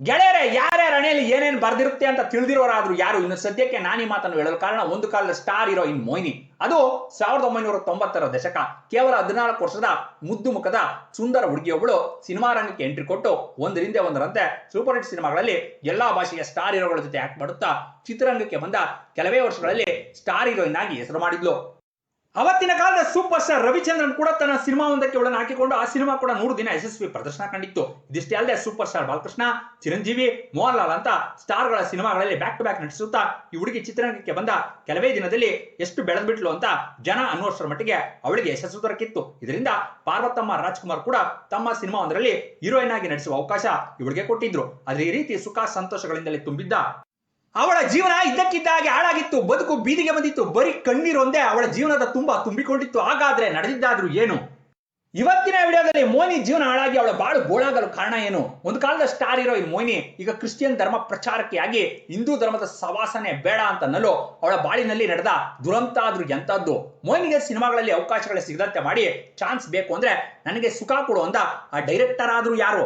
ಗೆಳೆಯರೆ, ಯಾರ್ಯಾರ ಹಣೆಯಲ್ಲಿ ಏನೇನು ಬರ್ದಿರುತ್ತೆ ಅಂತ ತಿಳಿದಿರೋರಾದ್ರೂ ಯಾರು ಇನ್ನು ಸದ್ಯಕ್ಕೆ ನಾನು ಈ ಮಾತನ್ನು ಹೇಳಲು ಕಾರಣ, ಒಂದು ಕಾಲದ ಸ್ಟಾರ್ ಹೀರೋಯಿನ್ ಮೊಯ್ನಿ. ಅದು 1990ರ ದಶಕ. ಕೇವಲ 14 ವರ್ಷದ ಮುದ್ದು ಮುಖದ ಸುಂದರ ಹುಡುಗಿಯೊಬ್ಬಳು ಸಿನಿಮಾ ರಂಗಕ್ಕೆ ಎಂಟ್ರಿ ಕೊಟ್ಟು ಒಂದರಿಂದ ಒಂದರಂತೆ ಸೂಪರ್ ಹಿಟ್ ಸಿನಿಮಾಗಳಲ್ಲಿ ಎಲ್ಲಾ ಭಾಷೆಯ ಸ್ಟಾರ್ ಹೀರೋಗಳ ಜೊತೆ ಆಕ್ಟ್ ಮಾಡುತ್ತಾ ಚಿತ್ರರಂಗಕ್ಕೆ ಬಂದ ಕೆಲವೇ ವರ್ಷಗಳಲ್ಲಿ ಸ್ಟಾರ್ ಹೀರೋಯಿನ್ ಆಗಿ ಹೆಸರು ಮಾಡಿದ್ಲು. ಅವತ್ತಿನ ಕಾಲದ ಸೂಪರ್ ಸ್ಟಾರ್ ರವಿಚಂದ್ರನ್ ಕೂಡ ತನ್ನ ಸಿನಿಮಾ ಒಂದಕ್ಕೆ ಅವಳನ್ನು ಹಾಕಿಕೊಂಡು ಆ ಸಿನಿಮಾ ಕೂಡ 100 ದಿನ ಯಶಸ್ವಿ ಪ್ರದರ್ಶನ ಕಂಡಿತ್ತು. ಇದಿಷ್ಟೇ ಅಲ್ಲದೆ ಸೂಪರ್ ಸ್ಟಾರ್ ಬಾಲಕೃಷ್ಣ, ಚಿರಂಜೀವಿ, ಮೋಹನ್ ಲಾಲ್ ಅಂತ ಸ್ಟಾರ್ಗಳ ಸಿನಿಮಾಗಳಲ್ಲಿ ಬ್ಯಾಕ್ ಟು ಬ್ಯಾಕ್ ನಟಿಸುತ್ತಾ ಈ ಹುಡುಗಿ ಚಿತ್ರರಂಗಕ್ಕೆ ಬಂದ ಕೆಲವೇ ದಿನದಲ್ಲಿ ಎಷ್ಟು ಬೆಳೆದ್ಬಿಟ್ಲು ಅಂತ ಜನ ಅನ್ನುವಷ್ಟರ ಮಟ್ಟಿಗೆ ಅವಳಿಗೆ ಯಶಸ್ಸು ದೊರಕಿತ್ತು. ಇದರಿಂದ ಪಾರ್ವತಮ್ಮ ರಾಜ್ಕುಮಾರ್ ಕೂಡ ತಮ್ಮ ಸಿನಿಮಾ ಒಂದರಲ್ಲಿ ಹೀರೋಯಿನ್ ಆಗಿ ನಟಿಸುವ ಅವಕಾಶ ಇವಳಿಗೆ ಕೊಟ್ಟಿದ್ರು. ಆದ್ರೆ ಈ ರೀತಿ ಸುಖ ಸಂತೋಷಗಳಿಂದಲೇ ತುಂಬಿದ್ದ ಅವಳ ಜೀವನ ಇದ್ದಕ್ಕಿದ್ದಾಗೆ ಹಾಳಾಗಿತ್ತು. ಬದುಕು ಬೀದಿಗೆ ಬಂದಿತ್ತು. ಬರೀ ಕಣ್ಣೀರೊಂದೇ ಅವಳ ಜೀವನದ ತುಂಬಿಕೊಂಡಿತ್ತು. ಹಾಗಾದ್ರೆ ನಡೆದಿದ್ದಾದ್ರೂ ಏನು? ಇವತ್ತಿನ ವಿಡಿಯೋದಲ್ಲಿ ಮೊಯ್ನಿ ಜೀವನ ಹಾಳಾಗಿ ಅವಳ ಬಾಳು ಗೋಳಾಗಲು ಕಾರಣ ಏನು? ಒಂದು ಕಾಲದ ಸ್ಟಾರ್ ಹೀರೋಯಿನ್ ಮೊಯ್ನಿ ಈಗ ಕ್ರಿಶ್ಚಿಯನ್ ಧರ್ಮ ಪ್ರಚಾರಕ್ಕೆ ಆಗಿ ಹಿಂದೂ ಧರ್ಮದ ಸವಾಸನೆ ಬೇಡ ಅಂತ ಅನ್ನಲು ಅವಳ ಬಾಳಿನಲ್ಲಿ ನಡೆದ ದುರಂತ ಆದ್ರೂ ಎಂತದ್ದು? ಮೊಯ್ನಿಗೆ ಸಿನಿಮಾಗಳಲ್ಲಿ ಅವಕಾಶಗಳೇ ಸಿಗದಂತೆ ಮಾಡಿ ಚಾನ್ಸ್ ಬೇಕು ಅಂದ್ರೆ ನನಗೆ ಸುಖ ಕೊಡು ಅಂದ ಆ ಡೈರೆಕ್ಟರ್ ಆದ್ರೂ ಯಾರು?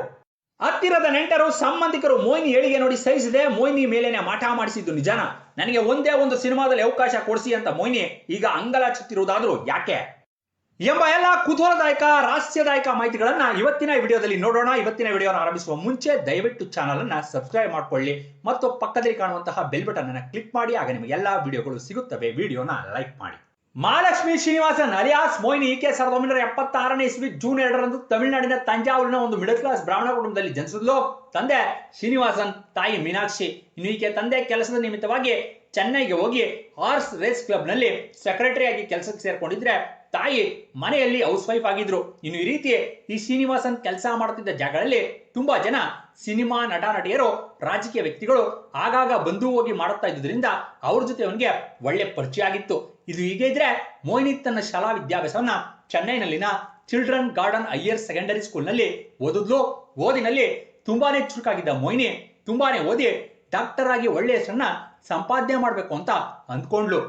ಹತ್ತಿರದ ನೆಂಟರು, ಸಂಬಂಧಿಕರು ಮೊಯ್ನಿ ಹೇಳಿಕೆ ನೋಡಿ ಸಹಿಸದೆ ಮೊಯ್ನಿ ಮೇಲೇನೆ ಮಾಟ ಮಾಡಿಸಿದ್ದು ನಿಜಾನ? ನನಗೆ ಒಂದೇ ಒಂದು ಸಿನಿಮಾದಲ್ಲಿ ಅವಕಾಶ ಕೊಡಿಸಿ ಅಂತ ಮೊಯ್ನಿ ಈಗ ಅಂಗಲಾಚುತ್ತಿರುವುದಾದ್ರೂ ಯಾಕೆ ಎಂಬ ಎಲ್ಲ ಕುತೂಹಲದಾಯಕ ರಹಸ್ಯದಾಯಕ ಮಾಹಿತಿಗಳನ್ನ ಇವತ್ತಿನ ವಿಡಿಯೋದಲ್ಲಿ ನೋಡೋಣ. ಇವತ್ತಿನ ವಿಡಿಯೋನ ಆರಂಭಿಸುವ ಮುಂಚೆ ದಯವಿಟ್ಟು ಚಾನಲ್ ಅನ್ನ ಸಬ್ಸ್ಕ್ರೈಬ್ ಮಾಡ್ಕೊಳ್ಳಿ ಮತ್ತು ಪಕ್ಕದಲ್ಲಿ ಕಾಣುವಂತಹ ಬೆಲ್ ಬಟನ್ ಅನ್ನ ಕ್ಲಿಕ್ ಮಾಡಿ. ಆಗ ನಿಮಗೆ ಎಲ್ಲಾ ವಿಡಿಯೋಗಳು ಸಿಗುತ್ತವೆ. ವಿಡಿಯೋನ ಲೈಕ್ ಮಾಡಿ. ಮಹಾಲಕ್ಷ್ಮಿ ಶ್ರೀನಿವಾಸನ್ ಅಲಿಯಾಸ್ ಮೊಯ್ನಿ ಈಕೆ 1976ನೇ ಇಸ್ವಿ ಜೂನ್ 2ರಂದು ತಮಿಳುನಾಡಿನ ತಂಜಾವೂರಿನ ಒಂದು ಮಿಡಲ್ ಕ್ಲಾಸ್ ಬ್ರಾಹ್ಮಣ ಕುಟುಂಬದಲ್ಲಿ ಜನಿಸಿದ್ಲು. ತಂದೆ ಶ್ರೀನಿವಾಸನ್, ತಾಯಿ ಮೀನಾಕ್ಷಿ. ಇನ್ನು ಈಕೆ ತಂದೆ ಕೆಲಸದ ನಿಮಿತ್ತವಾಗಿ ಚೆನ್ನೈಗೆ ಹೋಗಿ ಹಾರ್ಸ್ ರೇಸ್ ಕ್ಲಬ್ ನಲ್ಲಿ ಸೆಕ್ರೆಟರಿ ಆಗಿ ಕೆಲಸಕ್ಕೆ ಸೇರ್ಕೊಂಡಿದ್ರೆ ತಾಯಿ ಮನೆಯಲ್ಲಿ ಹೌಸ್ ವೈಫ್ ಆಗಿದ್ರು. ಇನ್ನು ಈ ರೀತಿ ಈ ಶ್ರೀನಿವಾಸನ್ ಕೆಲಸ ಮಾಡುತ್ತಿದ್ದ ಜಾಗಗಳಲ್ಲಿ ತುಂಬಾ ಜನ ಸಿನಿಮಾ ನಟ ನಟಿಯರು, ರಾಜಕೀಯ ವ್ಯಕ್ತಿಗಳು ಆಗಾಗ ಬಂದು ಹೋಗಿ ಮಾಡುತ್ತಾ ಇದ್ದುದರಿಂದ ಅವ್ರ ಜೊತೆ ಅವನಿಗೆ ಒಳ್ಳೆ ಪರಿಚಯ ಆಗಿತ್ತು. ಇದು ಹೀಗೆ ಇದ್ರೆ ಮೊಯ್ನಿ ತನ್ನ ಶಾಲಾ ವಿದ್ಯಾಭ್ಯಾಸವನ್ನ ಚೆನ್ನೈನಲ್ಲಿನ Children Garden Higher Secondary School ನಲ್ಲಿ ಓದಿದ್ಲು. ಓದಿನಲ್ಲಿ ತುಂಬಾನೇ ಚುರುಕಾಗಿದ್ದ ಮೊಯ್ನಿ ತುಂಬಾನೇ ಓದಿ ಡಾಕ್ಟರ್ ಆಗಿ ಒಳ್ಳೆ ಹೆಸರನ್ನ ಸಂಪಾದನೆ ಮಾಡಬೇಕು ಅಂತ ಅಂದ್ಕೊಂಡ್ಲು.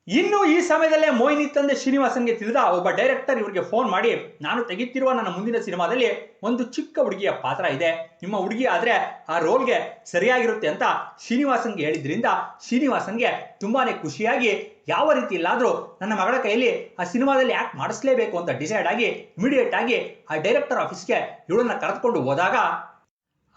ಇನ್ನು ಈ ಸಮಯದಲ್ಲೇ ಮೊಯ್ನಿ ತಂದೆ ಶ್ರೀನಿವಾಸನ್ಗೆ ತಿಳಿದ ಒಬ್ಬ ಡೈರೆಕ್ಟರ್ ಇವರಿಗೆ ಫೋನ್ ಮಾಡಿ, ನಾನು ತೆಗೆಯುತ್ತಿರುವ ನನ್ನ ಮುಂದಿನ ಸಿನಿಮಾದಲ್ಲಿ ಒಂದು ಚಿಕ್ಕ ಹುಡುಗಿಯ ಪಾತ್ರ ಇದೆ, ನಿಮ್ಮ ಹುಡುಗಿ ಆದ್ರೆ ಆ ರೋಲ್ಗೆ ಸರಿಯಾಗಿರುತ್ತೆ ಅಂತ ಶ್ರೀನಿವಾಸನ್ಗೆ ಹೇಳಿದ್ರಿಂದ ಶ್ರೀನಿವಾಸನ್ಗೆ ತುಂಬಾನೇ ಖುಷಿಯಾಗಿ ಯಾವ ರೀತಿ ಇಲ್ಲಾದ್ರೂ ನನ್ನ ಮಗಳ ಕೈಯಲ್ಲಿ ಆ ಸಿನಿಮಾದಲ್ಲಿ ಆಕ್ಟ್ ಮಾಡಿಸ್ಲೇಬೇಕು ಅಂತ ಡಿಸೈಡ್ ಆಗಿ ಇಮಿಡಿಯೇಟ್ ಆಗಿ ಆ ಡೈರೆಕ್ಟರ್ ಆಫೀಸ್ಗೆ ಇವಳನ್ನ ಕರೆದುಕೊಂಡು ಹೋದಾಗ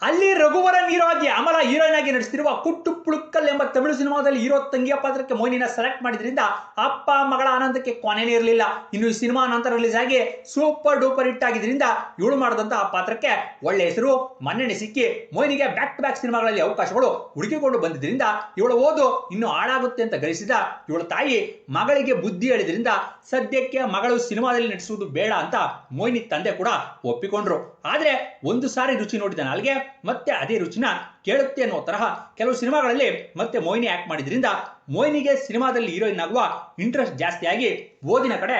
ಅಲ್ಲಿ ರಘುವರನ್ ಹೀರೋ ಆಗಿ ಅಮಲ ಹೀರೋಯಿನ್ ಆಗಿ ನಟಿಸುತ್ತಿರುವ ಕುಟ್ಟು ಪುಳುಕ್ಕಲ್ ಎಂಬ ತಮಿಳು ಸಿನಿಮಾದಲ್ಲಿ ಹೀರೋ ತಂಗಿಯ ಪಾತ್ರಕ್ಕೆ ಮೊಯ್ನಿನ ಸೆಲೆಕ್ಟ್ ಮಾಡಿದ್ರಿಂದ ಅಪ್ಪ ಮಗಳ ಆನಂದಕ್ಕೆ ಕೊನೆನೇ ಇರಲಿಲ್ಲ. ಇನ್ನು ಈ ಸಿನಿಮಾ ನಂತರ ರಿಲೀಸ್ ಆಗಿ ಸೂಪರ್ ಡೂಪರ್ ಹಿಟ್ ಆಗಿದ್ರಿಂದ ಇವಳು ಮಾಡಿದಂತ ಆ ಪಾತ್ರಕ್ಕೆ ಒಳ್ಳೆ ಹೆಸರು, ಮನ್ನಣೆ ಸಿಕ್ಕಿ ಮೊಯ್ನಿಗೆ ಬ್ಯಾಕ್ ಟು ಬ್ಯಾಕ್ ಸಿನಿಮಾಗಳಲ್ಲಿ ಅವಕಾಶಗಳು ಹುಡುಕಿಕೊಂಡು ಬಂದಿದ್ರಿಂದ ಇವಳು ಓದು ಇನ್ನು ಹಾಳಾಗುತ್ತೆ ಅಂತ ಗ್ರಹಿಸಿದ ಇವಳ ತಾಯಿ ಮಗಳಿಗೆ ಬುದ್ಧಿ ಹೇಳಿದ್ರಿಂದ ಸದ್ಯಕ್ಕೆ ಮಗಳು ಸಿನಿಮಾದಲ್ಲಿ ನಟಿಸುವುದು ಬೇಡ ಅಂತ ಮೊಯ್ನಿ ತಂದೆ ಕೂಡ ಒಪ್ಪಿಕೊಂಡ್ರು. ಆದ್ರೆ ಒಂದು ಸಾರಿ ರುಚಿ ನೋಡಿದ ನಾಲ್ಗೆ ಮತ್ತೆ ಅದೇ ರುಚಿನ ಕೇಳುತ್ತೆ ಅನ್ನೋ ತರಹ ಕೆಲವು ಸಿನಿಮಾಗಳಲ್ಲಿ ಮತ್ತೆ ಮೊಯ್ನಿ ಆಕ್ಟ್ ಮಾಡಿದ್ರಿಂದ ಮೊಯ್ನಿಗೆ ಸಿನಿಮಾದಲ್ಲಿ ಹೀರೋಯಿನ್ ಆಗುವ ಇಂಟ್ರೆಸ್ಟ್ ಜಾಸ್ತಿ ಆಗಿ ಓದಿನ ಕಡೆ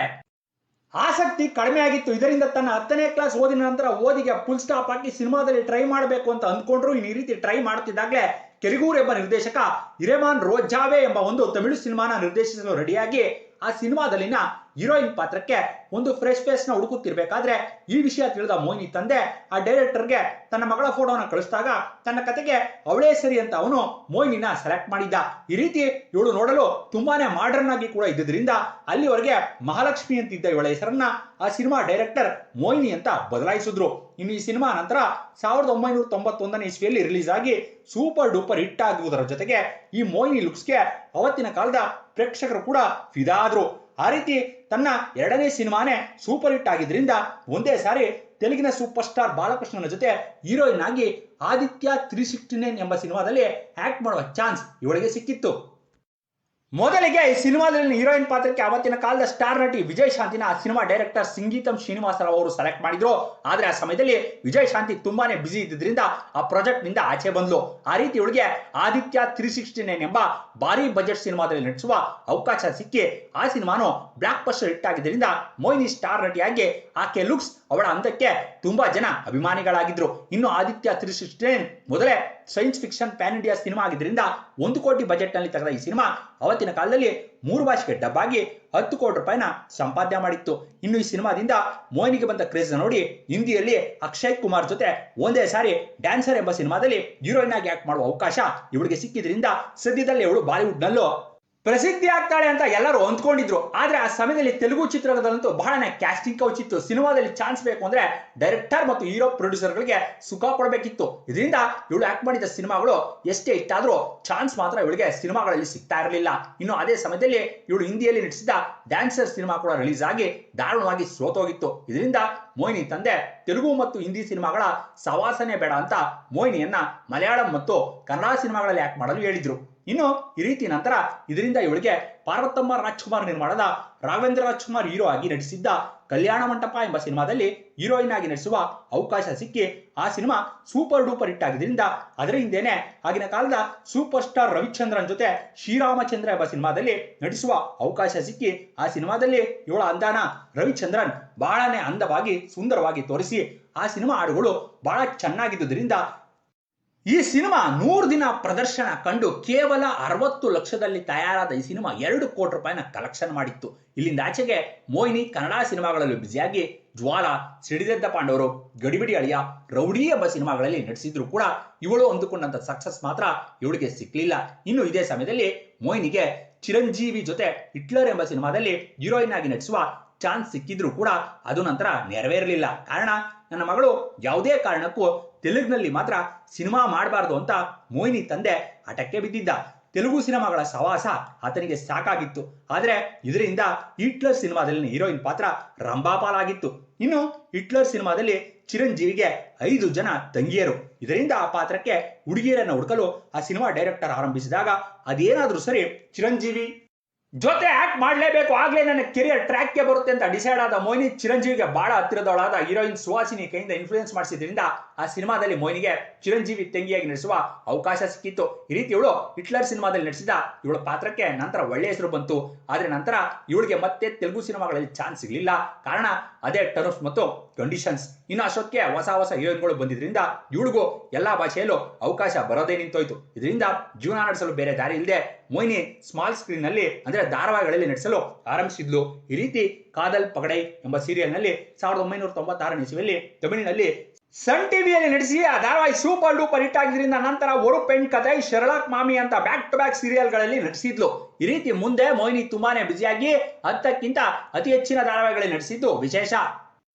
ಆಸಕ್ತಿ ಕಡಿಮೆ ಆಗಿತ್ತು. ಇದರಿಂದ ತನ್ನ 10ನೇ ಕ್ಲಾಸ್ ಓದಿನ ನಂತರ ಓದಿಗೆ ಫುಲ್ ಸ್ಟಾಪ್ ಹಾಕಿ ಸಿನಿಮಾದಲ್ಲಿ ಟ್ರೈ ಮಾಡಬೇಕು ಅಂತ ಅಂದ್ಕೊಂಡ್ರು. ಈ ರೀತಿ ಟ್ರೈ ಮಾಡುತ್ತಿದ್ದಾಗಲೇ ಕೆರಿಗೂರ್ ಎಂಬ ನಿರ್ದೇಶಕ ಇರೆಮಾನ್ ರೋಜಾವೆ ಎಂಬ ಒಂದು ತಮಿಳು ಸಿನಿಮಾನ ನಿರ್ದೇಶಿಸಲು ರೆಡಿಯಾಗಿ ಆ ಸಿನಿಮಾದಲ್ಲಿನ ಹೀರೋಯಿನ್ ಪಾತ್ರಕ್ಕೆ ಒಂದು ಫ್ರೆಶ್ ಫೇಸ್ ನ ಹುಡುಕುತ್ತಿರ್ಬೇಕಾದ್ರೆ ಈ ವಿಷಯ ತಿಳಿದ ಮೊಯ್ನಿ ತಂದೆ ಆ ಡೈರೆಕ್ಟರ್ಗೆ ತನ್ನ ಮಗಳ ಫೋಟೋನ ಕಳಿಸಿದಾಗ ತನ್ನ ಕತೆಗೆ ಅವಳೇ ಸರಿ ಅಂತ ಅವನು ಮೊಯ್ನಿನ ಸೆಲೆಕ್ಟ್ ಮಾಡಿದ್ದ. ಈ ರೀತಿ ಇವಳು ನೋಡಲು ತುಂಬಾನೇ ಮಾಡರ್ನ್ ಆಗಿ ಕೂಡ ಇದ್ದುದರಿಂದ ಅಲ್ಲಿವರೆಗೆ ಮಹಾಲಕ್ಷ್ಮಿ ಅಂತಿದ್ದ ಇವಳ ಹೆಸರನ್ನ ಆ ಸಿನಿಮಾ ಡೈರೆಕ್ಟರ್ ಮೊಯ್ನಿ ಅಂತ ಬದಲಾಯಿಸಿದ್ರು. ಇನ್ನು ಈ ಸಿನಿಮಾ ನಂತರ 1991ನೇ ಇಸ್ವಿಯಲ್ಲಿ ರಿಲೀಸ್ ಆಗಿ ಸೂಪರ್ ಡೂಪರ್ ಹಿಟ್ ಆಗುವುದರ ಜೊತೆಗೆ ಈ ಮೊಯ್ನಿ ಲುಕ್ಸ್ಗೆ ಅವತ್ತಿನ ಕಾಲದ ಪ್ರೇಕ್ಷಕರು ಕೂಡ ಫಿದಾ ಆದ್ರು. ಆ ರೀತಿ ತನ್ನ 2ನೇ ಸಿನಿಮಾನೇ ಸೂಪರ್ ಹಿಟ್ ಆಗಿದ್ರಿಂದ ಒಂದೇ ಸಾರಿ ತೆಲುಗಿನ ಸೂಪರ್ ಸ್ಟಾರ್ ಬಾಲಕೃಷ್ಣನ ಜೊತೆ ಹೀರೋಯಿನ್ ಆಗಿ ಆದಿತ್ಯ 369 ಎಂಬ ಸಿನಿಮಾದಲ್ಲಿ ಆಕ್ಟ್ ಮಾಡುವ ಚಾನ್ಸ್ ಇವಳಿಗೆ ಸಿಕ್ಕಿತ್ತು. ಮೊದಲಿಗೆ ಈ ಸಿನಿಮಾದಲ್ಲಿ ಹೀರೋಯಿನ್ ಪಾತ್ರಕ್ಕೆ ಅವತ್ತಿನ ಕಾಲದ ಸ್ಟಾರ್ ನಟಿ ವಿಜಯ್ ಶಾಂತಿನ ಆ ಸಿನಿಮಾ ಡೈರೆಕ್ಟರ್ ಸಂಗೀತಂ ಶ್ರೀನಿವಾಸರಾವ್ ಅವರು ಸೆಲೆಕ್ಟ್ ಮಾಡಿದ್ರು. ಆದ್ರೆ ಆ ಸಮಯದಲ್ಲಿ ವಿಜಯ್ ಶಾಂತಿ ತುಂಬಾನೇ ಬಿಸಿ ಇದ್ದಿದ್ರಿಂದ ಆ ಪ್ರಾಜೆಕ್ಟ್ ನಿಂದ ಆಚೆ ಬಂದ್ಲು. ಆ ರೀತಿ ಇವಳಿಗೆ ಆದಿತ್ಯ 369 ಎಂಬ ಭಾರಿ ಬಜೆಟ್ ಸಿನಿಮಾದಲ್ಲಿ ನಟಿಸುವ ಅವಕಾಶ ಸಿಕ್ಕಿ ಆ ಸಿನಿಮಾನು ಬ್ಲಾಕ್ ಬಸ್ಟರ್ ಹಿಟ್ ಆಗಿದ್ದರಿಂದ ಮೊಯ್ನಿ ಸ್ಟಾರ್ ನಟಿಯಾಗಿ ಆಕೆ ಲುಕ್ಸ್ ಅವಳ ಅಂದಕ್ಕೆ ತುಂಬಾ ಜನ ಅಭಿಮಾನಿಗಳಾಗಿದ್ರು. ಇನ್ನು ಆದಿತ್ಯ 316 ಮೊದಲೇ science fiction PAN India cinema ಆಗಿದ್ದರಿಂದ 1 ಕೋಟಿ ಬಜೆಟ್ ನಲ್ಲಿ ತೆಗೆದ ಈ ಸಿನಿಮಾ ಅವತ್ತಿನ ಕಾಲದಲ್ಲಿ 3 ಭಾಷೆಗೆ ಡಬ್ ಆಗಿ 10 ಕೋಟಿ ರೂಪಾಯಿನ ಸಂಪಾದನೆ ಮಾಡಿತ್ತು. ಇನ್ನು ಈ ಸಿನಿಮಾದಿಂದ ಮೋಹಿನಿಗೆ ಬಂದ ಕ್ರೇಜ್ ನೋಡಿ ಹಿಂದಿಯಲ್ಲಿ ಅಕ್ಷಯ್ ಕುಮಾರ್ ಜೊತೆ ಒಂದೇ ಸಾರಿ ಡ್ಯಾನ್ಸರ್ ಎಂಬ ಸಿನಿಮಾದಲ್ಲಿ ಹೀರೋಯಿನ್ ಆಗಿ ಆಕ್ಟ್ ಮಾಡುವ ಅವಕಾಶ ಇವಳಿಗೆ ಸಿಕ್ಕಿದ್ರಿಂದ ಸದ್ಯದಲ್ಲೇ ಇವಳು ಬಾಲಿವುಡ್ ನಲ್ಲೂ ಪ್ರಸಿದ್ಧಿ ಆಗ್ತಾಳೆ ಅಂತ ಎಲ್ಲರೂ ಅಂದ್ಕೊಂಡಿದ್ರು. ಆದ್ರೆ ಆ ಸಮಯದಲ್ಲಿ ತೆಲುಗು ಚಿತ್ರರಂಗದಲ್ಲಂತೂ ಬಹಳನೇ ಕ್ಯಾಸ್ಟಿಂಗ್ ಕೌಚ್ ಇತ್ತು. ಸಿನಿಮಾದಲ್ಲಿ ಚಾನ್ಸ್ ಬೇಕು ಅಂದ್ರೆ ಡೈರೆಕ್ಟರ್ ಮತ್ತು ಹೀರೋ ಪ್ರೊಡ್ಯೂಸರ್ ಗಳಿಗೆ ಸುಖ ಕೊಡಬೇಕಿತ್ತು. ಇದರಿಂದ ಇವಳು ಆಕ್ಟ್ ಮಾಡಿದ ಸಿನಿಮಾಗಳು ಎಷ್ಟೇ ಇಷ್ಟಾದ್ರೂ ಚಾನ್ಸ್ ಮಾತ್ರ ಇವಳಿಗೆ ಸಿನಿಮಾಗಳಲ್ಲಿ ಸಿಗ್ತಾ ಇರಲಿಲ್ಲ. ಇನ್ನು ಅದೇ ಸಮಯದಲ್ಲಿ ಇವಳು ಹಿಂದಿಯಲ್ಲಿ ನಟಿಸಿದ ಡ್ಯಾನ್ಸರ್ ಸಿನಿಮಾ ಕೂಡ ರಿಲೀಸ್ ಆಗಿ ದಾರುಣವಾಗಿ ಸೋತೋಗಿತ್ತು. ಇದರಿಂದ ಮೋಹಿನಿ ತಂದೆ ತೆಲುಗು ಮತ್ತು ಹಿಂದಿ ಸಿನಿಮಾಗಳ ಸವಾಸನೆ ಬೇಡ ಅಂತ ಮೋಹಿನಿಯನ್ನ ಮಲಯಾಳಂ ಮತ್ತು ಕನ್ನಡ ಸಿನಿಮಾಗಳಲ್ಲಿ ಆಕ್ಟ್ ಮಾಡಲು ಹೇಳಿದ್ರು. ಇನ್ನು ಈ ರೀತಿ ನಂತರ ಇದರಿಂದ ಇವಳಿಗೆ ಪಾರ್ವತಮ್ಮ ರಾಜ್ಕುಮಾರ್ ನಿರ್ಮಾಣದ ರಾಘವೇಂದ್ರ ರಾಜ್ಕುಮಾರ್ ಹೀರೋ ಆಗಿ ನಟಿಸಿದ್ದ ಕಲ್ಯಾಣ ಮಂಟಪ ಎಂಬ ಸಿನಿಮಾದಲ್ಲಿ ಹೀರೋಯಿನ್ ಆಗಿ ನಟಿಸುವ ಅವಕಾಶ ಸಿಕ್ಕಿ ಆ ಸಿನಿಮಾ ಸೂಪರ್ ಡೂಪರ್ ಹಿಟ್ ಆಗಿದ್ರಿಂದ ಅದರ ಹಿಂದೆನೆ ಆಗಿನ ಕಾಲದ ಸೂಪರ್ ಸ್ಟಾರ್ ರವಿಚಂದ್ರನ್ ಜೊತೆ ಶ್ರೀರಾಮಚಂದ್ರ ಎಂಬ ಸಿನಿಮಾದಲ್ಲಿ ನಟಿಸುವ ಅವಕಾಶ ಸಿಕ್ಕಿ ಆ ಸಿನಿಮಾದಲ್ಲಿ ಇವಳ ಅಂದಾನ ರವಿಚಂದ್ರನ್ ಬಹಳನೇ ಅಂದವಾಗಿ ಸುಂದರವಾಗಿ ತೋರಿಸಿ ಆ ಸಿನಿಮಾ ಹಾಡುಗಳು ಬಹಳ ಚೆನ್ನಾಗಿದ್ದುದರಿಂದ ಈ ಸಿನಿಮಾ 100 ದಿನ ಪ್ರದರ್ಶನ ಕಂಡು ಕೇವಲ 60 ಲಕ್ಷದಲ್ಲಿ ತಯಾರಾದ ಈ ಸಿನಿಮಾ 2 ಕೋಟಿ ರೂಪಾಯಿನ ಕಲೆಕ್ಷನ್ ಮಾಡಿತ್ತು. ಇಲ್ಲಿಂದ ಆಚೆಗೆ ಮೋಹಿನಿ ಕನ್ನಡ ಸಿನಿಮಾಗಳಲ್ಲಿ ಬ್ಯುಸಿಯಾಗಿ ಜ್ವಾಲಾ, ಸಿಡಿದೆದ್ದ ಪಾಂಡವರು, ಗಡಿಬಿಡಿ ಅಳಿಯ, ರೌಡಿ ಎಂಬ ಸಿನಿಮಾಗಳಲ್ಲಿ ನಟಿಸಿದ್ರು ಕೂಡ ಇವಳು ಅಂದುಕೊಂಡಂತ ಸಕ್ಸಸ್ ಮಾತ್ರ ಇವಳಿಗೆ ಸಿಕ್ಲಿಲ್ಲ. ಇನ್ನು ಇದೇ ಸಮಯದಲ್ಲಿ ಮೋಹಿನಿಗೆ ಚಿರಂಜೀವಿ ಜೊತೆ ಹಿಟ್ಲರ್ ಎಂಬ ಸಿನಿಮಾದಲ್ಲಿ ಹೀರೋಯಿನ್ ಆಗಿ ನಟಿಸುವ ಚಾನ್ಸ್ ಸಿಕ್ಕಿದ್ರು ಕೂಡ ಅದು ನಂತರ ನೆರವೇರಲಿಲ್ಲ. ಕಾರಣ ನನ್ನ ಮಗಳು ಯಾವುದೇ ಕಾರಣಕ್ಕೂ ತೆಲುಗಿನಲ್ಲಿ ಮಾತ್ರ ಸಿನಿಮಾ ಮಾಡಬಾರ್ದು ಅಂತ ಮೋಹಿನಿ ತಂದೆ ಹಠಕ್ಕೆ ಬಿದ್ದಿದ್ದ. ತೆಲುಗು ಸಿನಿಮಾಗಳ ಸವಾಸ ಆತನಿಗೆ ಸಾಕಾಗಿತ್ತು. ಆದ್ರೆ ಇದರಿಂದ ಹಿಟ್ಲರ್ ಸಿನಿಮಾದಲ್ಲಿನ ಹೀರೋಯಿನ್ ಪಾತ್ರ ರಂಭಾಪಾಲಾಗಿತ್ತು. ಇನ್ನು ಹಿಟ್ಲರ್ ಸಿನಿಮಾದಲ್ಲಿ ಚಿರಂಜೀವಿಗೆ 5 ಜನ ತಂಗಿಯರು. ಇದರಿಂದ ಆ ಪಾತ್ರಕ್ಕೆ ಹುಡುಗಿಯರನ್ನು ಹುಡುಕಲು ಆ ಸಿನಿಮಾ ಡೈರೆಕ್ಟರ್ ಆರಂಭಿಸಿದಾಗ ಅದೇನಾದ್ರೂ ಸರಿ ಚಿರಂಜೀವಿ ಜೊತೆ ಆಕ್ಟ್ ಮಾಡಲೇಬೇಕು, ಆಗ್ಲೇ ನನ್ನ ಕೆರಿಯರ್ ಟ್ರ್ಯಾಕ್ಗೆ ಬರುತ್ತೆ ಅಂತ ಡಿಸೈಡ್ ಆದ ಮೋಹಿನಿ ಚಿರಂಜೀವಿಗೆ ಬಹಳ ಹತ್ತಿರದವಳಾದ ಹೀರೋಯಿನ್ ಸುಹಾಸಿನಿ ಕೈಯಿಂದ ಇನ್ಫ್ಲೂಯೆನ್ಸ್ ಮಾಡಿಸಿದ್ರಿಂದ ಆ ಸಿನಿಮಾದಲ್ಲಿ ಮೋಹಿನಿಗೆ ಚಿರಂಜೀವಿ ತಂಗಿಯಾಗಿ ನಟಿಸುವ ಅವಕಾಶ ಸಿಕ್ಕಿತ್ತು. ಈ ರೀತಿ ಇವಳು ಹಿಟ್ಲರ್ ಸಿನಿಮಾದಲ್ಲಿ ನಟಿಸಿದ ಇವಳ ಪಾತ್ರಕ್ಕೆ ನಂತರ ಒಳ್ಳೆ ಹೆಸರು ಬಂತು. ಆದ್ರೆ ನಂತರ ಇವಳಿಗೆ ಮತ್ತೆ ತೆಲುಗು ಸಿನಿಮಾಗಳಲ್ಲಿ ಚಾನ್ಸ್ ಸಿಗಲಿಲ್ಲ. ಕಾರಣ ಅದೇ ಟರ್ಮ್ಸ್ ಮತ್ತು ಕಂಡೀಷನ್ಸ್. ಇನ್ನು ಅಷ್ಟೊತ್ತಿಗೆ ಹೊಸ ಹೊಸ ಹೀರೋಯಿನ್ಗಳು ಬಂದಿದ್ರಿಂದ ಇವಳಿಗೂ ಎಲ್ಲಾ ಭಾಷೆಯಲ್ಲೂ ಅವಕಾಶ ಬರೋದೇ ನಿಂತೋಯ್ತು. ಇದರಿಂದ ಜೀವನ ನಡೆಸಲು ಬೇರೆ ದಾರಿ ಇಲ್ಲದೆ ಮೋಹಿನಿ ಸ್ಮಾಲ್ ಸ್ಕ್ರೀನ್ ನಲ್ಲಿ ಅಂದ್ರೆ ಧಾರಾವಾಹಿಗಳಲ್ಲಿ ನಟಿಸಲು ಆರಂಭಿಸಿದ್ಲು. ಈ ರೀತಿ ಕಾದಲ್ ಪಗಡೈ ಎಂಬ ಸೀರಿಯಲ್ ನಲ್ಲಿ 1996 ಇಸವಿಯಲ್ಲಿ ತಮಿಳಿನಲ್ಲಿ ಸನ್ ಟಿವಿಯಲ್ಲಿ ನಟಿಸಿ ಆ ಧಾರಾವಾಹಿ ಸೂಪರ್ ಡೂಪರ್ ಹಿಟ್ ಆಗಿದ್ರಿಂದ ನಂತರ ಒರು ಪೆಣ್ ಕಥೆ, ಶರ್ಲಾಕ್ ಮಾಮಿ ಅಂತ ಬ್ಯಾಕ್ ಟು ಬ್ಯಾಕ್ ಸೀರಿಯಲ್ಗಳಲ್ಲಿ ನಟಿಸಿದ್ಲು. ಈ ರೀತಿ ಮುಂದೆ ಮೋಹಿನಿ ತುಂಬಾನೇ ಬ್ಯುಸಿಯಾಗಿ 10ಕ್ಕಿಂತ ಅತಿ ಹೆಚ್ಚಿನ ಧಾರಾವಾಹಿಗಳಲ್ಲಿ ನಟಿಸಿದ್ದು ವಿಶೇಷ.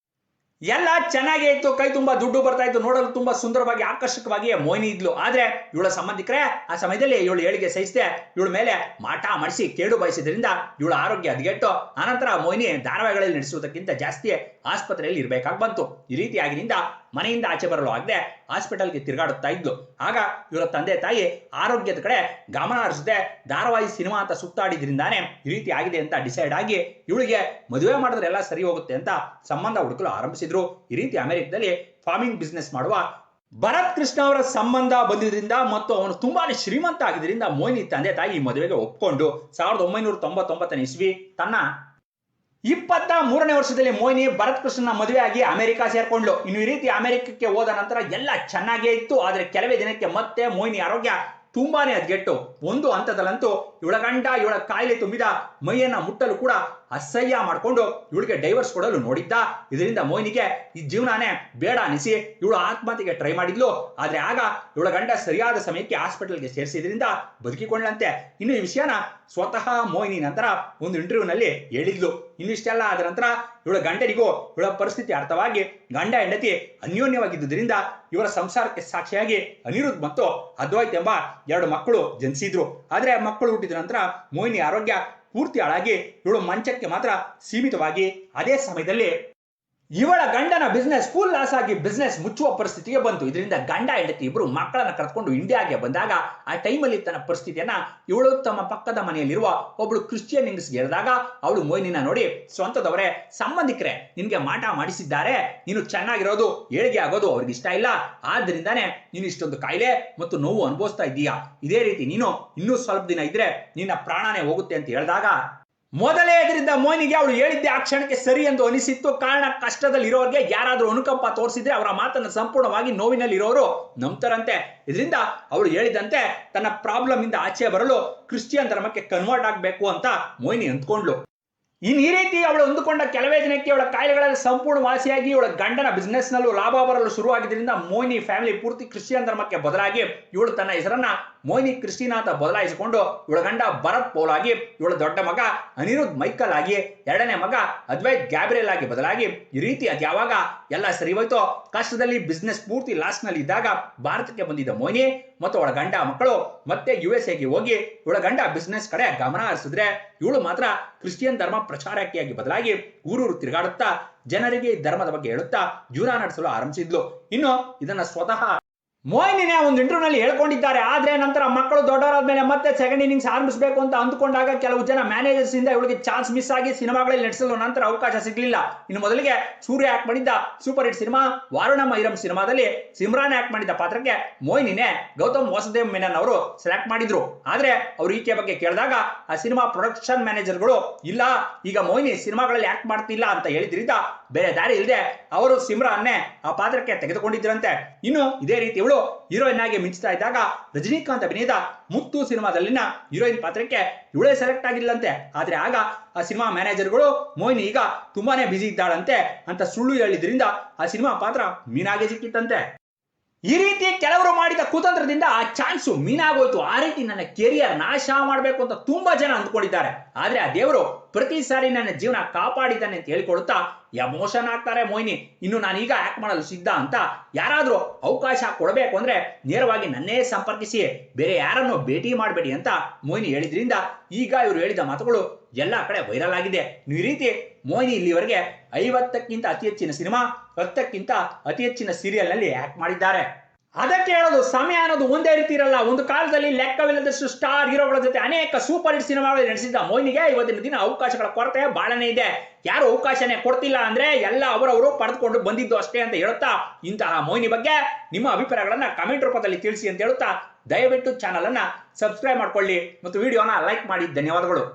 ಎಲ್ಲ ಚೆನ್ನಾಗೇ ಇತ್ತು, ಕೈ ತುಂಬಾ ದುಡ್ಡು ಬರ್ತಾ ಇತ್ತು, ನೋಡಲು ತುಂಬಾ ಸುಂದರವಾಗಿ ಆಕರ್ಷಕವಾಗಿ ಮೋಹಿನಿ ಇದ್ಲು. ಆದ್ರೆ ಇವಳ ಸಂಬಂಧಿಕರೇ ಆ ಸಮಯದಲ್ಲಿ ಇವಳು ಏಳಿಗೆ ಸಹಿಸದೆ ಇವಳ ಮೇಲೆ ಮಾಟ ಮಾಡಿಸಿ ಕೇಡು ಬಯಸಿದ್ರಿಂದ ಇವಳ ಆರೋಗ್ಯ ಹದಗೆಟ್ಟು ಆನಂತರ ಮೋಹಿನಿ ಧಾರಾವಾಹಿಗಳಲ್ಲಿ ನಡೆಸುವುದಕ್ಕಿಂತ ಜಾಸ್ತಿ ಆಸ್ಪತ್ರೆಯಲ್ಲಿ ಇರಬೇಕಾಗಿ ಬಂತು. ಈ ರೀತಿಯಾಗಿನಿಂದ ಮನೆಯಿಂದ ಆಚೆ ಬರಲು ಆಗದೆ ಹಾಸ್ಪಿಟಲ್ಗೆ ತಿರುಗಾಡುತ್ತಾ ಇದ್ಲು. ಆಗ ಇವರ ತಂದೆ ತಾಯಿ ಆರೋಗ್ಯದ ಕಡೆ ಗಮನ ಹರಿಸದೆ ಧಾರಾವಾಹಿ ಸಿನಿಮಾ ಅಂತ ಸುತ್ತಾಡಿದ್ರಿಂದಾನೇ ಈ ರೀತಿ ಆಗಿದೆ ಅಂತ ಡಿಸೈಡ್ ಆಗಿ ಇವಳಿಗೆ ಮದುವೆ ಮಾಡಿದ್ರೆ ಎಲ್ಲ ಸರಿ ಹೋಗುತ್ತೆ ಅಂತ ಸಂಬಂಧ ಹುಡುಕಲು ಆರಂಭಿಸಿದ್ರು. ಈ ರೀತಿ ಅಮೆರಿಕದಲ್ಲಿ ಫಾರ್ಮಿಂಗ್ ಬಿಸ್ನೆಸ್ ಮಾಡುವ ಭರತ್ ಕೃಷ್ಣ ಅವರ ಸಂಬಂಧ ಬಂದಿದ್ರಿಂದ ಮತ್ತು ಅವನು ತುಂಬಾನೇ ಶ್ರೀಮಂತ ಆಗಿದ್ರಿಂದ ಮೋಹಿನಿ ತಂದೆ ತಾಯಿ ಈ ಮದುವೆಗೆ ಒಪ್ಕೊಂಡು 1999 ಇಸ್ವಿ ತನ್ನ 23ನೇ ವರ್ಷದಲ್ಲಿ ಮೋಹಿನಿ ಭರತ್ ಕೃಷ್ಣನ ಮದುವೆ ಆಗಿ ಅಮೆರಿಕ ಸೇರ್ಕೊಂಡ್ಲು. ಇನ್ನು ಈ ರೀತಿ ಅಮೆರಿಕಕ್ಕೆ ಹೋದ ನಂತರ ಎಲ್ಲ ಚೆನ್ನಾಗೇ ಇತ್ತು. ಆದ್ರೆ ಕೆಲವೇ ದಿನಕ್ಕೆ ಮತ್ತೆ ಮೋಹಿನಿ ಆರೋಗ್ಯ ತುಂಬಾನೇ ಹದಗೆಟ್ಟು ಒಂದು ಹಂತದಲ್ಲಂತೂ ಇವಳ ಗಂಡ ಇವಳ ಕಾಯಿಲೆ ತುಂಬಿದ ಮೈಯನ್ನ ಮುಟ್ಟಲು ಕೂಡ ಅಸಹ್ಯ ಮಾಡಿಕೊಂಡು ಇವಳಿಗೆ ಡೈವರ್ಸ್ ಕೊಡಲು ನೋಡಿದ್ದ. ಇದರಿಂದ ಮೋಹಿನಿಗೆ ಈ ಜೀವನನೇ ಬೇಡ ಅನಿಸಿ ಇವಳು ಆತ್ಮಹತ್ಯೆಗೆ ಟ್ರೈ ಮಾಡಿದ್ಲು. ಆದ್ರೆ ಆಗ ಇವಳ ಗಂಡ ಸರಿಯಾದ ಸಮಯಕ್ಕೆ ಹಾಸ್ಪಿಟಲ್ಗೆ ಸೇರಿಸಿದ್ರಿಂದ ಬದುಕಿಕೊಂಡ್ಲಂತೆ. ಇನ್ನು ಈ ವಿಷಯನ ಸ್ವತಃ ಮೋಹಿನಿ ನಂತರ ಒಂದು ಇಂಟರ್ವ್ಯೂನಲ್ಲಿ ಹೇಳಿದ್ಲು. ಇನ್ನಿಷ್ಟೆಲ್ಲ ಆದ ನಂತರ ಇವಳ ಗಂಡನಿಗೂ ಇವಳ ಪರಿಸ್ಥಿತಿ ಅರ್ಥವಾಗಿ ಗಂಡ ಹೆಂಡತಿ ಅನ್ಯೋನ್ಯವಾಗಿದ್ದುದರಿಂದ ಇವರ ಸಂಸಾರಕ್ಕೆ ಸಾಕ್ಷಿಯಾಗಿ ಅನಿರುದ್ಧ್ ಮತ್ತು ಅದ್ವೈತ್ ಎಂಬ 2 ಮಕ್ಕಳು ಜನಿಸಿದ್ರು. ಆದ್ರೆ ಮಕ್ಕಳು ಹುಟ್ಟಿದ ನಂತರ ಮೋಹಿನಿ ಆರೋಗ್ಯ ಪೂರ್ತಿ ಹಾಳಾಗಿ ಇವಳು ಮಂಚಕ್ಕೆ ಮಾತ್ರ ಸೀಮಿತವಾಗಿ ಅದೇ ಸಮಯದಲ್ಲಿ ಇವಳ ಗಂಡನ ಬಿಸ್ನೆಸ್ ಫುಲ್ ಲಾಸ್ ಆಗಿ ಬಿಸ್ನೆಸ್ ಮುಚ್ಚುವ ಪರಿಸ್ಥಿತಿಗೆ ಬಂತು. ಇದರಿಂದ ಗಂಡ ಹೆಂಡತಿ ಇಬ್ರು ಮಕ್ಕಳನ್ನ ಕರೆದುಕೊಂಡು ಇಂಡಿಯಾಗೆ ಬಂದಾಗ ಆ ಟೈಮಲ್ಲಿ ತನ್ನ ಪರಿಸ್ಥಿತಿಯನ್ನ ಇವಳು ತಮ್ಮ ಪಕ್ಕದ ಮನೆಯಲ್ಲಿರುವ ಒಬ್ಳು ಕ್ರಿಶ್ಚಿಯನ್ ಹೆಂಗಸ್ಗೆ ಹೇಳಿದಾಗ ಅವಳು ಮೋಹಿನಿನ ನೋಡಿ, ಸ್ವಂತದವರೇ ಸಂಬಂಧಿಕರೇ ನಿನ್ಗೆ ಮಾಟ ಮಾಡಿಸಿದ್ದಾರೆ, ನೀನು ಚೆನ್ನಾಗಿರೋದು ಏಳಿಗೆ ಆಗೋದು ಅವ್ರಿಗೆ ಇಷ್ಟ ಇಲ್ಲ, ಆದ್ರಿಂದಾನೇ ನೀನು ಇಷ್ಟೊಂದು ಕಾಯಿಲೆ ಮತ್ತು ನೋವು ಅನುಭವಿಸ್ತಾ ಇದ್ದೀಯಾ, ಇದೇ ರೀತಿ ನೀನು ಇನ್ನೂ ಸ್ವಲ್ಪ ದಿನ ಇದ್ರೆ ನಿನ್ನ ಪ್ರಾಣನೇ ಹೋಗುತ್ತೆ ಅಂತ ಹೇಳಿದಾಗ ಮೊದಲೇ ಇದರಿಂದ ಮೋಹಿನಿಗೆ ಅವಳು ಹೇಳಿದ್ದೆ ಆ ಕ್ಷಣಕ್ಕೆ ಸರಿ ಎಂದು ಅನಿಸಿತ್ತು. ಕಾರಣ ಕಷ್ಟದಲ್ಲಿ ಇರೋರಿಗೆ ಯಾರಾದ್ರೂ ಅನುಕಂಪ ತೋರಿಸಿದ್ರೆ ಅವರ ಮಾತನ್ನು ಸಂಪೂರ್ಣವಾಗಿ ನೋವಿನಲ್ಲಿ ಇರೋರು ನಂಬ್ತಾರಂತೆ. ಇದರಿಂದ ಅವಳು ಹೇಳಿದಂತೆ ತನ್ನ ಪ್ರಾಬ್ಲಮ್ ಇಂದ ಆಚೆ ಬರಲು ಕ್ರಿಶ್ಚಿಯನ್ ಧರ್ಮಕ್ಕೆ ಕನ್ವರ್ಟ್ ಆಗಬೇಕು ಅಂತ ಮೋಹಿನಿ ಅಂದ್ಕೊಂಡ್ಲು. ಈ ರೀತಿ ಅವಳು ಅಂದುಕೊಂಡ ಕೆಲವೇ ದಿನಕ್ಕೆ ಅವಳ ಕಾಯಿಲೆಗಳಲ್ಲಿ ಸಂಪೂರ್ಣ ವಾಸಿಯಾಗಿ ಇವಳ ಗಂಡನ ಬಿಸ್ನೆಸ್ ನಲ್ಲೂ ಲಾಭ ಬರಲು ಶುರುವಾಗಿದ್ದರಿಂದ ಮೋಹಿನಿ ಫ್ಯಾಮಿಲಿ ಪೂರ್ತಿ ಕ್ರಿಶ್ಚಿಯನ್ ಧರ್ಮಕ್ಕೆ ಬದಲಾಗಿ ಇವಳು ತನ್ನ ಹೆಸರನ್ನ ಮೋಹಿನಿ ಕ್ರಿಸ್ಟಿನಾ ಅಂತ ಬದಲಾಯಿಸಿಕೊಂಡು ಇವಳ ಗಂಡ ಭರತ್ ಪೌಲ್ ಆಗಿ, ಇವಳ ದೊಡ್ಡ ಮಗ ಅನಿರುದ್ಧ್ ಮೈಕಲ್ ಆಗಿ, ಎರಡನೇ ಮಗ ಅದ್ವೈತ್ ಗ್ಯಾಬ್ರಿಯಲ್ ಆಗಿ ಬದಲಾಗಿ ಈ ರೀತಿ ಅದ್ಯಾವಾಗ ಎಲ್ಲ ಸರಿ ಹೋಯ್ತೋ ಕಷ್ಟದಲ್ಲಿ ಬಿಸ್ನೆಸ್ ಪೂರ್ತಿ ಲಾಸ್ ನಲ್ಲಿ ಇದ್ದಾಗ ಭಾರತಕ್ಕೆ ಬಂದಿದ್ದ ಮೋಹಿನಿ ಮತ್ತು ಅವಳ ಗಂಡ ಮಕ್ಕಳು ಮತ್ತೆ USA ಹೋಗಿ ಇವಳ ಗಂಡ ಬಿಸ್ನೆಸ್ ಕಡೆ ಗಮನ ಹರಿಸಿದ್ರೆ ಇವಳು ಮಾತ್ರ ಕ್ರಿಶ್ಚಿಯನ್ ಧರ್ಮ ಪ್ರಚಾರಕಿಯಾಗಿ ಬದಲಾಗಿ ಊರೂರು ತಿರುಗಾಡುತ್ತಾ ಜನರಿಗೆ ಈ ಧರ್ಮದ ಬಗ್ಗೆ ಹೇಳುತ್ತಾ ಜೀವನ ನಡೆಸಲು ಆರಂಭಿಸಿದ್ಲು. ಇನ್ನು ಇದನ್ನ ಸ್ವತಃ ಮೋಹಿನಿನೇ ಒಂದು ಇಂಟರ್ವ್ಯೂನಲ್ಲಿ ಹೇಳ್ಕೊಂಡಿದ್ದಾರೆ. ಆದ್ರೆ ನಂತರ ಮಕ್ಕಳು ದೊಡ್ಡವರಾದ್ಮೇಲೆ ಮತ್ತೆ ಸೆಕೆಂಡ್ ಇನ್ನಿಂಗ್ಸ್ ಆರಂಭಿಸಬೇಕು ಅಂತ ಅಂದುಕೊಂಡಾಗ ಕೆಲವು ಜನ ಮ್ಯಾನೇಜರ್ಸ್ ಇಂದ ಇವಳಿಗೆ ಚಾನ್ಸ್ ಮಿಸ್ ಆಗಿ ಸಿನಿಮಾಗಳಲ್ಲಿ ನಟಿಸಲು ನಂತರ ಅವಕಾಶ ಸಿಗಲಿಲ್ಲ. ಇನ್ನು ಮೊದಲಿಗೆ ಸೂರ್ಯ ಆಕ್ಟ್ ಮಾಡಿದ್ದ ಸೂಪರ್ ಹಿಟ್ ಸಿನಿಮಾ ವಾರುಣ ಮೈರಂ ಸಿನಿಮಾದಲ್ಲಿ ಸಿಮ್ರಾನ್ ಆಕ್ಟ್ ಮಾಡಿದ್ದ ಪಾತ್ರಕ್ಕೆ ಮೋಹಿನಿನೇ ಗೌತಮ್ ವಾಸುದೇವ್ ಮೆನನ್ ಅವರು ಸೆಲೆಕ್ಟ್ ಮಾಡಿದ್ರು. ಆದ್ರೆ ಅವರು ಈಕೆ ಬಗ್ಗೆ ಕೇಳಿದಾಗ ಆ ಸಿನಿಮಾ ಪ್ರೊಡಕ್ಷನ್ ಮ್ಯಾನೇಜರ್ಗಳು ಇಲ್ಲ, ಈಗ ಮೋಹಿನಿ ಸಿನಿಮಾಗಳಲ್ಲಿ ಆಕ್ಟ್ ಮಾಡ್ತಿಲ್ಲ ಅಂತ ಹೇಳಿದ್ರಿಂದ ಬೇರೆ ದಾರಿ ಇಲ್ಲದೆ ಅವರು ಸಿಮ್ರಾನ್ನೇ ಆ ಪಾತ್ರಕ್ಕೆ ತೆಗೆದುಕೊಂಡಿದ್ರಂತೆ. ಇನ್ನು ಇದೇ ರೀತಿ ಇವಳು ಹೀರೋಯಿನ್ ಆಗಿ ಮಿಂಚ್ತಾ ಇದ್ದಾಗ ರಜನಿಕಾಂತ್ ಅಭಿನಯದ ಮುತ್ತು ಸಿನಿಮಾದಲ್ಲಿನ ಹೀರೋಯಿನ್ ಪಾತ್ರಕ್ಕೆ ಇವಳೇ ಸೆಲೆಕ್ಟ್ ಆಗಿಲ್ಲಂತೆ. ಆದ್ರೆ ಆಗ ಆ ಸಿನಿಮಾ ಮ್ಯಾನೇಜರ್ಗಳು ಮೋಹಿನಿ ಈಗ ತುಂಬಾನೇ ಬಿಸಿ ಇದ್ದಾಳಂತೆ ಅಂತ ಸುಳ್ಳು ಹೇಳಿದ್ರಿಂದ ಆ ಸಿನಿಮಾ ಪಾತ್ರ ಮೀನಾಗೆ ಸಿಕ್ಕಿತ್ತಂತೆ. ಈ ರೀತಿ ಕೆಲವರು ಮಾಡಿದ ಕುತಂತ್ರದಿಂದ ಆ ಚಾನ್ಸು ಮೀನಾಗೋಯ್ತು. ಆ ರೀತಿ ನನ್ನ ಕೆರಿಯರ್ ನಾಶ ಮಾಡಬೇಕು ಅಂತ ತುಂಬಾ ಜನ ಅಂದ್ಕೊಂಡಿದ್ದಾರೆ. ಆದ್ರೆ ಆ ದೇವರು ಪ್ರತಿ ಸಾರಿ ನನ್ನ ಜೀವನ ಕಾಪಾಡಿದ್ದಾನೆ ಅಂತ ಹೇಳಿಕೊಳ್ಳುತ್ತಾ ಎಮೋಷನ್ ಆಗ್ತಾರೆ ಮೋಹಿನಿ. ಇನ್ನು ನಾನೀಗ ಆಕ್ಟ್ ಮಾಡಲು ಸಿದ್ಧ ಅಂತ ಯಾರಾದ್ರೂ ಅವಕಾಶ ಕೊಡಬೇಕು ಅಂದ್ರೆ ನೇರವಾಗಿ ನನ್ನೇ ಸಂಪರ್ಕಿಸಿ, ಬೇರೆ ಯಾರನ್ನು ಭೇಟಿ ಮಾಡಬೇಡಿ ಅಂತ ಮೋಹಿನಿ ಹೇಳಿದ್ರಿಂದ ಈಗ ಇವರು ಹೇಳಿದ ಮಾತುಗಳು ಎಲ್ಲಾ ಕಡೆ ವೈರಲ್ ಆಗಿದೆ. ಈ ರೀತಿ ಮೋಹಿನಿ ಇಲ್ಲಿವರೆಗೆ 50ಕ್ಕಿಂತ ಅತಿ ಹೆಚ್ಚಿನ ಸಿನಿಮಾ, 10ಕ್ಕಿಂತ ಅತಿ ಹೆಚ್ಚಿನ ಸೀರಿಯಲ್ ನಲ್ಲಿ ಆಕ್ಟ್ ಮಾಡಿದ್ದಾರೆ. ಅದಕ್ಕೆ ಹೇಳೋದು ಸಮಯ ಅನ್ನೋದು ಒಂದೇ ರೀತಿ ಇರಲ್ಲ. ಒಂದು ಕಾಲದಲ್ಲಿ ಲೆಕ್ಕವಿಲ್ಲದಷ್ಟು ಸ್ಟಾರ್ ಹೀರೋಗಳ ಜೊತೆ ಅನೇಕ ಸೂಪರ್ ಹಿಟ್ ಸಿನಿಮಾಗಳಲ್ಲಿ ನಡೆಸಿದ್ದ ಮೋಹಿನಿಗೆ ಇವತ್ತಿನ ದಿನ ಅವಕಾಶಗಳ ಕೊರತೆ ಬಹಳನೇ ಇದೆ. ಯಾರು ಅವಕಾಶನೇ ಕೊಡ್ತಿಲ್ಲ ಅಂದ್ರೆ ಎಲ್ಲ ಅವರವರು ಪಡೆದುಕೊಂಡು ಬಂದಿದ್ದು ಅಷ್ಟೇ ಅಂತ ಹೇಳುತ್ತಾ ಇಂತಹ ಮೋಹಿನಿ ಬಗ್ಗೆ ನಿಮ್ಮ ಅಭಿಪ್ರಾಯಗಳನ್ನ ಕಮೆಂಟ್ ರೂಪದಲ್ಲಿ ತಿಳಿಸಿ ಅಂತ ಹೇಳುತ್ತಾ ದಯವಿಟ್ಟು ಚಾನಲ್ ಅನ್ನ ಸಬ್ಸ್ಕ್ರೈಬ್ ಮಾಡ್ಕೊಳ್ಳಿ ಮತ್ತು ವಿಡಿಯೋನ ಲೈಕ್ ಮಾಡಿ. ಧನ್ಯವಾದಗಳು.